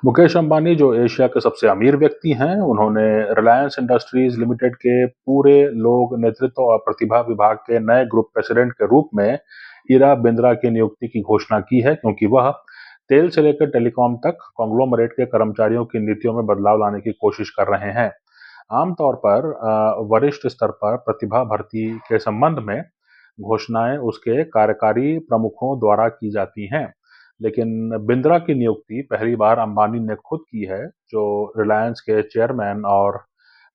मुकेश अंबानी जो एशिया के सबसे अमीर व्यक्ति हैं, उन्होंने रिलायंस इंडस्ट्रीज लिमिटेड के पूरे लोक नेतृत्व और प्रतिभा विभाग के नए ग्रुप प्रेसिडेंट के रूप में ईरा बिंद्रा की नियुक्ति की घोषणा की है, क्योंकि वह तेल से लेकर टेलीकॉम तक कांग्लोमरेट के कर्मचारियों की नीतियों में बदलाव लाने की कोशिश कर रहे हैं। आमतौर पर वरिष्ठ स्तर पर प्रतिभा भर्ती के संबंध में घोषणाएं उसके कार्यकारी प्रमुखों द्वारा की जाती हैं, लेकिन बिंद्रा की नियुक्ति पहली बार अंबानी ने खुद की है, जो रिलायंस के चेयरमैन और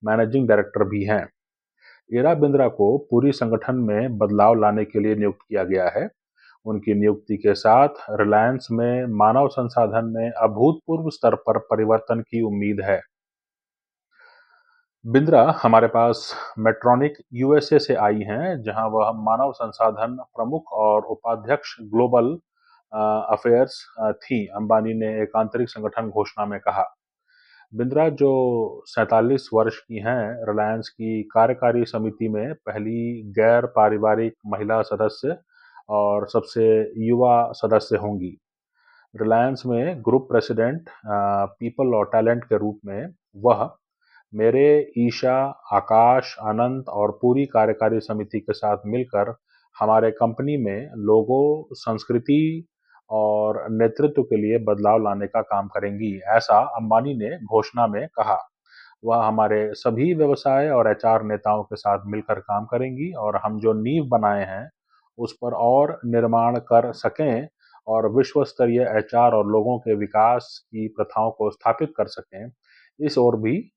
मैनेजिंग डायरेक्टर भी हैं। इरा बिंद्रा को पूरी संगठन में बदलाव लाने के लिए नियुक्त किया गया है। उनकी नियुक्ति के साथ रिलायंस में मानव संसाधन में अभूतपूर्व स्तर पर परिवर्तन की उम्मीद है। बिंद्रा हमारे पास मेट्रॉनिक यूएसए से आई हैं, जहां वह मानव संसाधन प्रमुख और उपाध्यक्ष ग्लोबल अफेयर्स थी, अंबानी ने एक आंतरिक संगठन घोषणा में कहा। बिंद्रा जो 47 वर्ष की हैं, रिलायंस की कार्यकारी समिति में पहली गैर पारिवारिक महिला सदस्य और सबसे युवा सदस्य होंगी। रिलायंस में ग्रुप प्रेसिडेंट पीपल और टैलेंट के रूप में वह मेरे ईशा, आकाश, अनंत और पूरी कार्यकारी समिति के साथ मिलकर हमारे कंपनी में लोगों, संस्कृति और नेतृत्व के लिए बदलाव लाने का काम करेंगी, ऐसा अंबानी ने घोषणा में कहा। वह हमारे सभी व्यवसाय और एचआर नेताओं के साथ मिलकर काम करेंगी और हम जो नींव बनाए हैं उस पर और निर्माण कर सकें और विश्व स्तरीय एचआर और लोगों के विकास की प्रथाओं को स्थापित कर सकें, इस ओर भी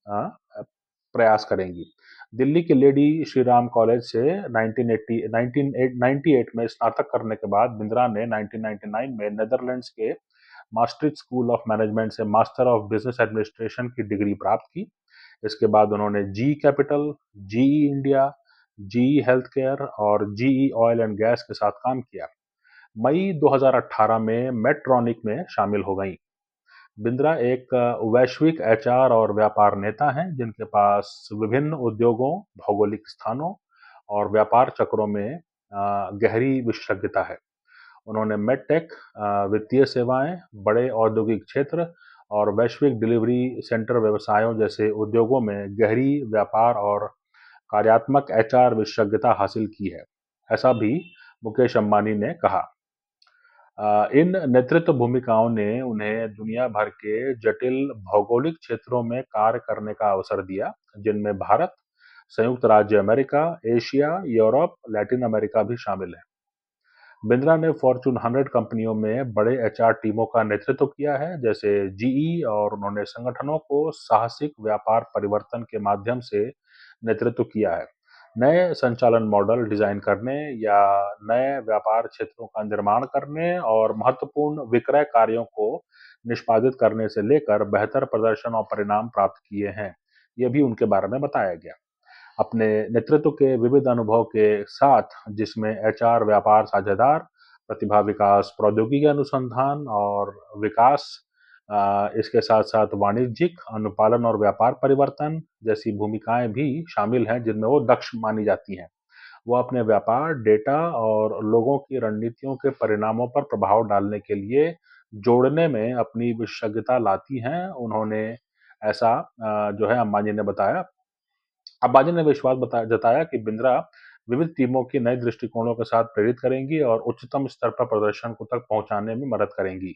प्रयास करेंगी। दिल्ली के लेडी श्री राम कॉलेज से 1998 में स्नातक करने के बाद बिंद्रा ने 1999 में नेदरलैंड्स के मास्ट्रिच स्कूल ऑफ मैनेजमेंट से मास्टर ऑफ बिजनेस एडमिनिस्ट्रेशन की डिग्री प्राप्त की। इसके बाद उन्होंने G Capital, GE India, GE health care और जीई ऑयल एंड गैस के साथ काम किया। मई 2018 में मेट्रॉनिक में शामिल हो गई। बिंद्रा एक वैश्विक एचआर और व्यापार नेता हैं, जिनके पास विभिन्न उद्योगों, भौगोलिक स्थानों और व्यापार चक्रों में गहरी विशेषज्ञता है। उन्होंने मेडटेक, वित्तीय सेवाएं, बड़े औद्योगिक क्षेत्र और वैश्विक डिलीवरी सेंटर व्यवसायों जैसे उद्योगों में गहरी व्यापार और कार्यात्मक एचआर विशेषज्ञता हासिल की है, ऐसा भी मुकेश अंबानी ने कहा। इन नेतृत्व भूमिकाओं ने उन्हें दुनिया भर के जटिल भौगोलिक क्षेत्रों में कार्य करने का अवसर दिया, जिनमें भारत, संयुक्त राज्य America, Asia, Europe, Latin America भी शामिल है। बिंद्रा ने फॉर्च्यून 100 कंपनियों में बड़े एचआर टीमों का नेतृत्व किया है, जैसे जीई, और उन्होंने संगठनों को साहसिक व्यापार परिवर्तन के माध्यम से नेतृत्व किया है। नए संचालन मॉडल डिजाइन करने या नए व्यापार क्षेत्रों का निर्माण करने और महत्वपूर्ण विक्रय कार्यों को निष्पादित करने से लेकर बेहतर प्रदर्शन और परिणाम प्राप्त किए हैं, यह भी उनके बारे में बताया गया। अपने नेतृत्व के विविध अनुभव के साथ, जिसमें एचआर, व्यापार साझेदार, प्रतिभा विकास, प्रौद्योगिकी अनुसंधान और विकास, इसके साथ साथ वाणिज्यिक अनुपालन और व्यापार परिवर्तन जैसी भूमिकाएं भी शामिल हैं, जिनमें वो दक्ष मानी जाती हैं। वो अपने व्यापार, डेटा और लोगों की रणनीतियों के परिणामों पर प्रभाव डालने के लिए जोड़ने में अपनी विशेषज्ञता लाती हैं। उन्होंने ऐसा जो है अंबानी ने बताया। अंबानी ने विश्वास जताया कि बिंद्रा विविध टीमों की नए दृष्टिकोणों के साथ प्रेरित करेंगी और उच्चतम स्तर पर प्रदर्शन को तक पहुंचाने में मदद करेंगी।